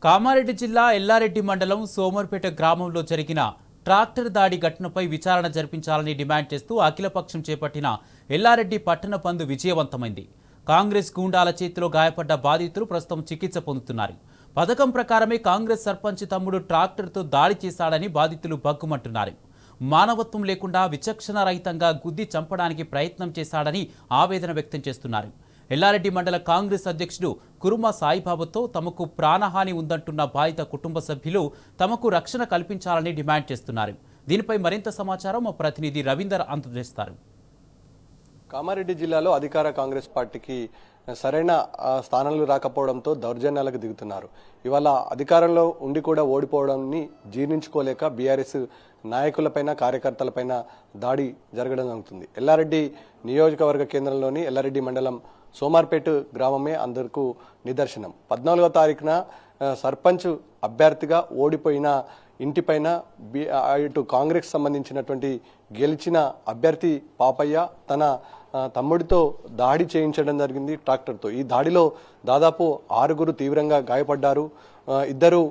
కామారెడ్డి జిల్లా ఎల్లారెడ్డి మండలం సోమర్పేట గ్రామంలో జరిగిన ట్రాక్టర్ దాడి ఘటనపై విచారణ జరిపించాలని డిమాండ్ చేస్తూ అఖిలపక్షం చేపట్టిన ఎల్లారెడ్డి పట్టణ బంద్ విజయవంతమైంది. కాంగ్రెస్ గూండాల చేతిలో గాయపడ్డ బాధితులు ప్రస్తుతం చికిత్స పొందుతున్నారు. పథకం ప్రకారమే కాంగ్రెస్ సర్పంచ్ తమ్ముడు ట్రాక్టర్తో దాడి చేశాడని బాధితులు బగ్గుమంటున్నారు. మానవత్వం లేకుండా విచక్షణ రహితంగా గుద్ది చంపడానికి ప్రయత్నం చేశాడని ఆవేదన వ్యక్తం చేస్తున్నారు. ఎల్లారెడ్డి మండల కాంగ్రెస్ అధ్యక్షుడు కురుమ సాయిబాబాతో తమకు ప్రాణహాని ఉందంటున్న బాధిత కుటుంబ సభ్యులు తమకు రక్షణ కల్పించాలని డిమాండ్ చేస్తున్నారు. దీనిపై మరింత సమాచారం మా ప్రతినిధి రవీందర్ అందజేస్తారు. కామారెడ్డి జిల్లాలో అధికార కాంగ్రెస్ పార్టీకి సరైన స్థానాలు రాకపోవడంతో దౌర్జన్యాలకు దిగుతున్నారు. ఇవాళ అధికారంలో ఉండి కూడా ఓడిపోవడాన్ని జీర్ణించుకోలేక బీఆర్ఎస్ నాయకులపైన కార్యకర్తలపైన దాడి జరగడం జరుగుతుంది. ఎల్లారెడ్డి నియోజకవర్గ కేంద్రంలోని ఎల్లారెడ్డి మండలం సోమార్పేట గ్రామమే అందరికీ నిదర్శనం. 14వ తారీఖున సర్పంచ్ అభ్యర్థిగా ఓడిపోయిన ఇంటిపైన ఇటు కాంగ్రెస్ సంబంధించినటువంటి గెలిచిన అభ్యర్థి పాపయ్య తన తమ్ముడితో దాడి చేయించడం జరిగింది ట్రాక్టర్తో. ఈ దాడిలో దాదాపు 6గురు తీవ్రంగా గాయపడ్డారు. ఇద్దరు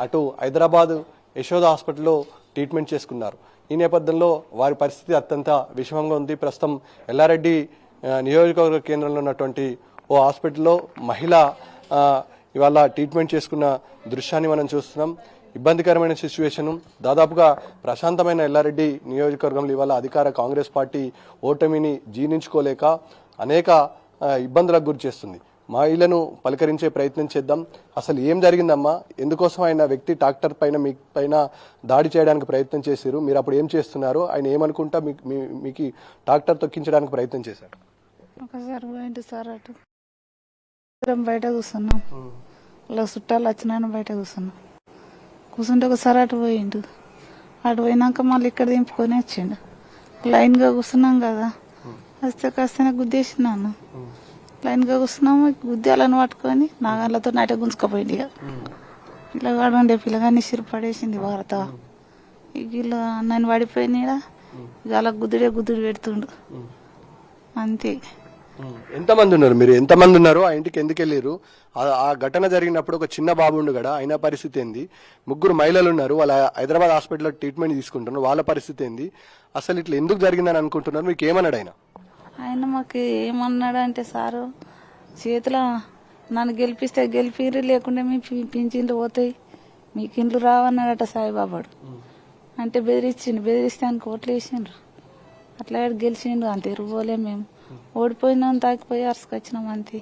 అటు హైదరాబాద్ యశోద హాస్పిటల్లో ట్రీట్మెంట్ చేసుకున్నారు. ఈ నేపథ్యంలో వారి పరిస్థితి అత్యంత విషమంగా ఉంది. ప్రస్తుతం ఎల్లారెడ్డి నియోజకవర్గ కేంద్రంలో ఉన్నటువంటి ఓ హాస్పిటల్లో మహిళ ఇవాళ ట్రీట్మెంట్ చేసుకున్న దృశ్యాన్ని మనం చూస్తున్నాం. ఇబ్బందికరమైన సిచ్యువేషన్. దాదాపుగా ప్రశాంతమైన ఎల్లారెడ్డి నియోజకవర్గంలో ఇవాళ అధికార కాంగ్రెస్ పార్టీ ఓటమిని జీర్ణించుకోలేక అనేక ఇబ్బందులకు గురి చేస్తుంది. మహిళను పలకరించే ప్రయత్నం చేద్దాం. అసలు ఏం జరిగిందమ్మా? ఎందుకోసం ఆయన వ్యక్తి ట్రాక్టర్ పైన మీ పైన దాడి చేయడానికి ప్రయత్నం చేశారు? మీరు అప్పుడు ఏం చేస్తున్నారు? ఆయన ఏమనుకుంటా మీకు ట్రాక్టర్ తొక్కించడానికి ప్రయత్నం చేశారు? ఒకసారి పోయింది సార్, అటు బయట కూర్చున్నాం. ఇలా చుట్టాలు వచ్చినాను బయట కూర్చుంటే ఒకసారి అటు పోయిండు. అటు పోయినాక మళ్ళీ ఇక్కడ దింపుకొని వచ్చిండు. లైన్గా కూర్చున్నాం కదా, వస్తే కాస్త గుద్దేసినాను. లైన్గా కూర్చున్నాము, గుద్దేలను పట్టుకొని నాగాళ్ళతో నైట గుంజుకపోయింది. ఇలా వాడుండే పిల్లగాన్ని సిరు పడేసింది భారత. ఇలా నన్ను పడిపోయినా ఇక అలా గుద్దుడు పెడుతుండు అంతే. ఎంతమంది ఉన్నారు? మీరు ఎంతమంది ఉన్నారు? ఆ ఇంటికి ఎందుకు వెళ్ళారు? ఆ ఘటన జరిగినప్పుడు ఒక చిన్న బాబు ఉండు కదా, ఆయన పరిస్థితి ఏంది? 3 మహిళలు ఉన్నారు, వాళ్ళ హైదరాబాద్ హాస్పిటల్లో ట్రీట్మెంట్ తీసుకుంటున్నారు, వాళ్ళ పరిస్థితి ఏంది? అసలు ఇట్లా ఎందుకు జరిగిందని అనుకుంటున్నారు? మీకు ఏమన్నాడు ఆయన? ఆయన మాకు ఏమన్నాడు అంటే, సారు చేతిలో నన్ను గెలిపిరు, లేకుంటే మీ పింఛన్లు పోతాయి, మీకు ఇండ్లు రావన్నాడట సాయిబాబాడు. అంటే బెదిరిస్తే ఆయనకు ఓట్లు వేసిండ్రు. అట్లా గెలిచిండు, అంత ఎరుగుపోలే. మేము ఓడిపోయినాం, తాకిపోయి అరుసుకొచ్చినాం అంతే.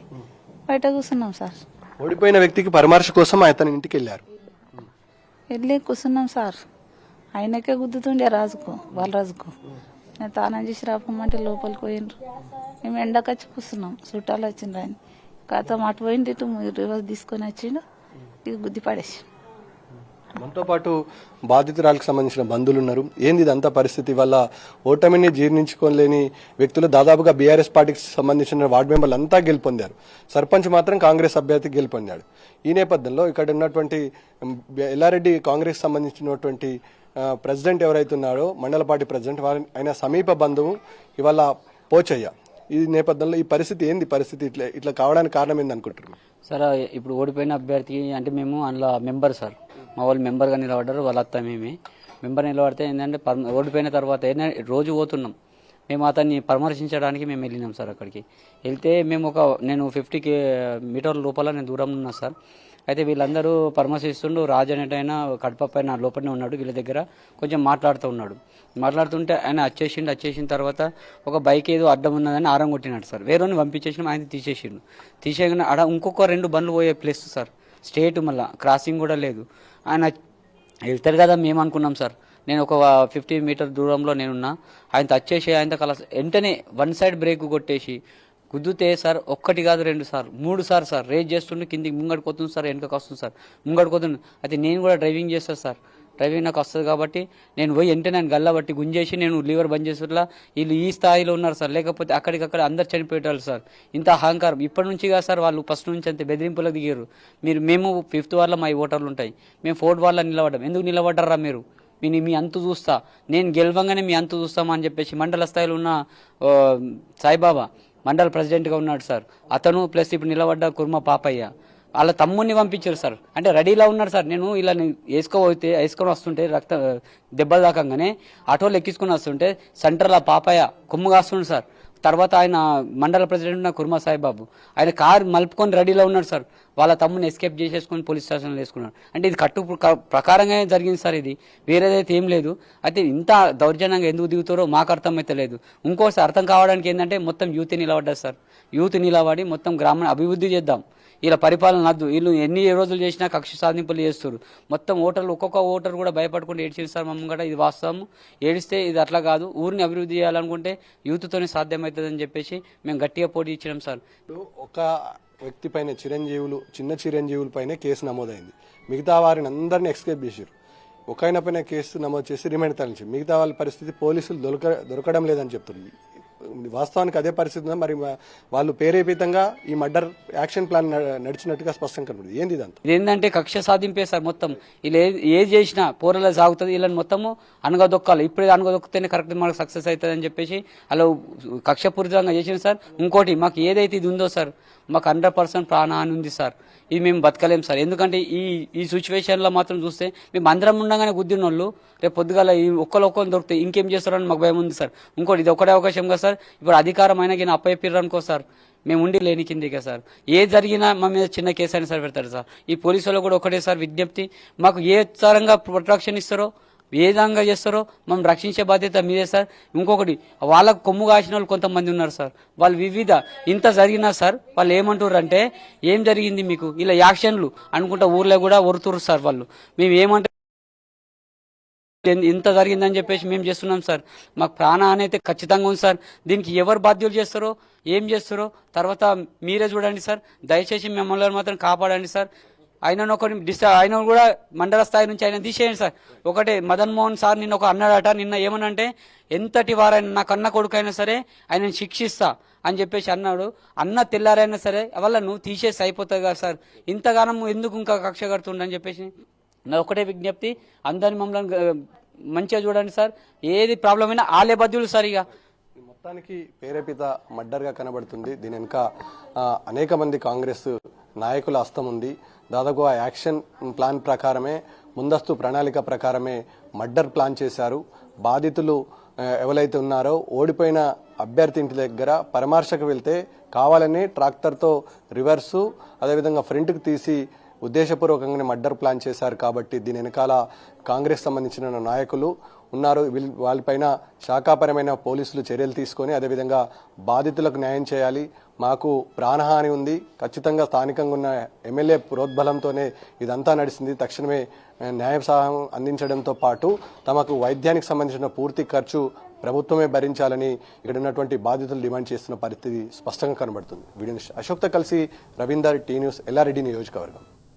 బయట కూర్చున్నాం సార్. ఓడిపోయిన వ్యక్తికి పరామర్శ కోసం అతని ఇంటికి వెళ్ళారు. వెళ్ళి కూర్చున్నాం సార్. ఆయనకే గుద్దుతుండే బాలరాజుకు. నేను తానం చేసి రాపమంటే లోపలికి పోయిండ్రు. మేము ఎండకొచ్చి కూర్చున్నాం, చుట్టాలు వచ్చిండ్రు. ఆయన కాతో అటు పోయింది, ఇటు రివర్స్ తీసుకొని వచ్చిండు, ఇది గుద్ది పడేసి. మనతో పాటు బాధితురాలకు సంబంధించిన బంధువులు ఉన్నారు. ఏంది ఇదంతా పరిస్థితి? వల్ల ఓటమిని జీర్ణించుకోలేని వ్యక్తులు దాదాపుగా బీఆర్ఎస్ పార్టీకి సంబంధించిన వార్డు మెంబర్లు అంతా గెలుపొందారు. సర్పంచ్ మాత్రం కాంగ్రెస్ అభ్యర్థి గెలుపొందాడు. ఈ నేపథ్యంలో ఇక్కడ ఉన్నటువంటి ఎల్లారెడ్డి కాంగ్రెస్ సంబంధించినటువంటి ప్రెసిడెంట్ ఎవరైతే ఉన్నారో, మండల పార్టీ ప్రెసిడెంట్, ఆయన సమీప బంధువు ఇవాళ పోచయ్య. ఈ నేపథ్యంలో ఈ పరిస్థితి ఏంది? పరిస్థితి ఇట్లా కావడానికి కారణం ఏంది అనుకుంటున్నారు సార్? ఇప్పుడు ఓడిపోయిన అభ్యర్థి అంటే మేము అందులో మెంబర్ సార్, మా వాళ్ళు మెంబర్గా నిలబడ్డారు. వాళ్ళ అత్త మేమే మెంబర్ నిలబడితే ఏంటంటే ఓడిపోయిన తర్వాత రోజు పోతున్నాం మేము, అతన్ని పరామర్శించడానికి మేము వెళ్ళినాం సార్. అక్కడికి వెళ్తే మేము నేను 50 మీటర్ల లోపల నేను దూరం ఉన్నా సార్. అయితే వీళ్ళందరూ పరామర్శిస్తుండు. రాజు అనేటైనా కడప పైన లోపలనే ఉన్నాడు, వీళ్ళ దగ్గర కొంచెం మాట్లాడుతుంటే ఆయన వచ్చేసిన తర్వాత ఒక బైక్ ఏదో అడ్డం ఉన్నదని ఆరం కొట్టినాడు సార్. వేరేని పంపించేసిన, ఆయన తీసేయగానే ఆడ ఇంకొక 2 బండ్లు పోయే ప్లేస్ సార్, స్ట్రేట్, మళ్ళీ క్రాసింగ్ కూడా లేదు. ఆయన వెళ్తారు కదా మేము అనుకున్నాం సార్. నేను ఒక 50 మీటర్ దూరంలో నేనున్నా. ఆయన వచ్చేసి ఆయన వెంటనే 1 సైడ్ బ్రేక్ కొట్టేసి గుద్దుతే సార్, 1 కాదు 2 సార్లు 3 సార్లు సార్ రేజ్ చేస్తుండే. కిందికి ముంగడిపోతుంది సార్, వెనకకి వస్తుంది సార్, ముంగడిపోతుంది. అయితే నేను కూడా డ్రైవింగ్ చేస్తాను సార్, డ్రైవింగ్ నాకు వస్తుంది కాబట్టి నేను పోయి వెంటనే నేను గల్లబట్టి గుంజేసి నేను లీవర్ బంద్ చేసేట్లా. వీళ్ళు ఈ స్థాయిలో ఉన్నారు సార్, లేకపోతే అక్కడికక్కడ అందరు చనిపోయేటారు సార్. ఇంత అహంకారం ఇప్పటి నుంచి కాదు సార్, వాళ్ళు ఫస్ట్ నుంచి అంతే బెదిరింపులకు దిగారు. మేము 5th వార్డులో మా ఓటర్లు ఉంటాయి, మేము 4th వార్డులో నిలబడ్డాం. ఎందుకు నిలబడ్డారా మీరు? మీ అంతు చూస్తా, నేను గెలవంగానే మీ అంతు చూస్తామని చెప్పేసి మండల స్థాయిలో ఉన్న సాయిబాబా మండల ప్రెసిడెంట్గా ఉన్నాడు సార్, అతను ప్లస్ ఇప్పుడు నిలబడ్డ కుర్మ పాపయ్య వాళ్ళ తమ్ముడిని పంపించారు సార్. అంటే రెడీలా ఉన్నాడు సార్. నేను ఇలా వేసుకొని వస్తుంటే దెబ్బలు తాకంగానే ఆటోలు ఎక్కించుకొని వస్తుంటే సెంటర్లో పాపయ్య కొమ్ము కాస్తున్నాడు సార్. తర్వాత ఆయన మండల ప్రెసిడెంట్ నా కుర్మా సాయిబాబు ఆయన కారు మలుపుకొని రెడీలో ఉన్నాడు సార్. వాళ్ళ తమ్ముని ఎస్కేప్ చేసేసుకొని పోలీస్ స్టేషన్లో వేసుకున్నాడు. అంటే ఇది ప్రకారంగానే జరిగింది సార్. ఇది వేరేదైతే ఏం లేదు. అయితే ఇంత దౌర్జన్యంగా ఎందుకు దిగుతారో మాకు అర్థమైతే లేదు. ఇంకోసారి అర్థం కావడానికి ఏంటంటే మొత్తం యూత్ నిలబడ్డారు సార్. యూత్ నిలబడి మొత్తం గ్రామాన్ని అభివృద్ధి చేద్దాం. ఇలా పరిపాలన వద్దు. వీళ్ళు ఎన్ని రోజులు చేసినా కక్ష సాధింపులు చేస్తారు. మొత్తం ఓటర్లు ఒక్కొక్క ఓటర్ కూడా భయపడుకుంటూ ఏడ్చింది సార్ మమ్మల్ని కూడా. ఇది వాస్తవం. ఏడిస్తే ఇది అట్లా కాదు. ఊరిని అభివృద్ధి చేయాలనుకుంటే యూత్తోనే సాధ్యమవుతుందని చెప్పేసి మేము గట్టిగా పోటీ ఇచ్చినాం సార్. ఒక వ్యక్తి పైన చిన్న చిరంజీవుల పైన కేసు నమోదైంది. మిగతా వారిని అందరినీ ఎస్కేప్ చేశారు. ఒక ఆయన పైన కేసు నమోదు చేసి రిమాండ్ తరలించారు. మిగతా వాళ్ళ పరిస్థితి పోలీసులు దొరకడం లేదని చెప్తున్నారు. వాస్తవానికి అదే పరిస్థితి ఉందా? మరి వాళ్ళు ప్రేరేపితంగా ఈ మర్డర్ యాక్షన్ ప్లాన్ నడిచినట్టుగా స్పష్టం కనబడుతుంది. ఏంది ఇదంతా? ఏంటంటే కక్ష సాధింపే సార్. మొత్తం ఇలా ఏది చేసినా పోరలో సాగుతుంది. వీళ్ళని మొత్తము అనగదొక్కాలి. ఇప్పుడే అనగదొక్కితేనే కరెక్ట్ మనకు సక్సెస్ అవుతుంది అని చెప్పేసి అలా కక్షపూరితంగా చేసిన సార్. ఇంకోటి మాకు ఏదైతే ఇది ఉందో సార్, మాకు 100% ప్రాణహాని ఉంది సార్. ఇది మేము బతకలేం సార్. ఎందుకంటే ఈ సిచ్యువేషన్లో మాత్రం చూస్తే మేము అందరం ఉండగానే గుద్దిన వాళ్ళు రేపు పొద్దుగాల ఈ ఒక్కరు దొరికితే ఇంకేం చేస్తారని మాకు భయం ఉంది సార్. ఇంకోటి ఇది ఒకటే అవకాశం కదా సార్. ఇప్పుడు అధికారం అయినా కానీ అప్పయ్యారు అనుకో సార్, మేము ఉండి లేని కిందికే సార్. ఏ జరిగినా మా మీద చిన్న కేసు అయినా సార్ పెడతారు సార్. ఈ పోలీసు వాళ్ళు కూడా ఒకటే సార్ విజ్ఞప్తి, మాకు ఏ తరంగా ప్రొటెక్షన్ ఇస్తారో ఏ విధంగా చేస్తారో మనం రక్షించే బాధ్యత మీదే సార్. ఇంకొకటి వాళ్ళకు కొమ్ము కాసిన వాళ్ళు కొంతమంది ఉన్నారు సార్. వాళ్ళు వివిధ ఇంత జరిగినా సార్ వాళ్ళు ఏమంటారు అంటే ఏం జరిగింది మీకు ఇలా యాక్షన్లు అనుకుంటా ఊర్లో కూడా ఒరుతురు సార్. వాళ్ళు మేము ఏమంటారు ఇంత జరిగిందని చెప్పేసి మేము చేస్తున్నాం సార్. మాకు ప్రాణహాని అయితే ఖచ్చితంగా ఉంది సార్. దీనికి ఎవరు బాధ్యులు చేస్తారో ఏం చేస్తారో తర్వాత మీరే చూడండి సార్. దయచేసి మిమ్మల్ని మాత్రం కాపాడండి సార్. ఆయన కూడా మండల స్థాయి నుంచి ఆయన తీసేయండి సార్. ఒకటే మదన్ మోహన్ సార్ నిన్న ఒక అన్నాడట. నిన్న ఏమనంటే ఎంతటి వారైనా నా కన్న కొడుకైనా సరే ఆయన శిక్షిస్తా అని చెప్పేసి అన్నాడు. అన్న తెల్లారైనా సరే వాళ్ళను తీసేసి అయిపోతుంది కదా సార్. ఇంతగానం ఎందుకు ఇంకా కక్ష కడుతుండని చెప్పేసి నా ఒకటే విజ్ఞప్తి, అందరిని మమ్మల్ని మంచిగా చూడండి సార్. ఏది ప్రాబ్లం అయినా ఆలే బద్దులు సార్. ఇక మొత్తానికి ప్రేరేపిత మర్డర్గా కనబడుతుంది. దీని వెనుక అనేక మంది కాంగ్రెస్ నాయకుల హస్తం ఉంది. దాదాపు ఆ యాక్షన్ ప్లాన్ ప్రకారమే, ముందస్తు ప్రణాళిక ప్రకారమే మర్డర్ ప్లాన్ చేశారు. బాధితులు ఎవరైతే ఉన్నారో ఓడిపోయిన అభ్యర్థి ఇంటి దగ్గర పరామర్శకు వెళ్తే కావాలని ట్రాక్టర్తో రివర్సు అదేవిధంగా ఫ్రంట్కి తీసి ఉద్దేశపూర్వకంగానే మర్డర్ ప్లాన్ చేశారు. కాబట్టి దీని వెనకాల కాంగ్రెస్ సంబంధించిన నాయకులు ఉన్నారు. వాళ్ళపైన శాఖాపరమైన పోలీసులు చర్యలు తీసుకొని అదేవిధంగా బాధితులకు న్యాయం చేయాలి. మాకు ప్రాణహాని ఉంది, ఖచ్చితంగా స్థానికంగా ఉన్న ఎమ్మెల్యే ప్రోద్బలంతోనే ఇదంతా నడిచింది. తక్షణమే న్యాయ సహాయం అందించడంతో పాటు తమకు వైద్యానికి సంబంధించిన పూర్తి ఖర్చు ప్రభుత్వమే భరించాలని ఇక్కడ ఉన్నటువంటి బాధితులు డిమాండ్ చేస్తున్న పరిస్థితి స్పష్టంగా కనబడుతుంది. వీడియో అశోక్తో కలిసి రవీందర్, టీ న్యూస్, ఎల్లారెడ్డి నియోజకవర్గం.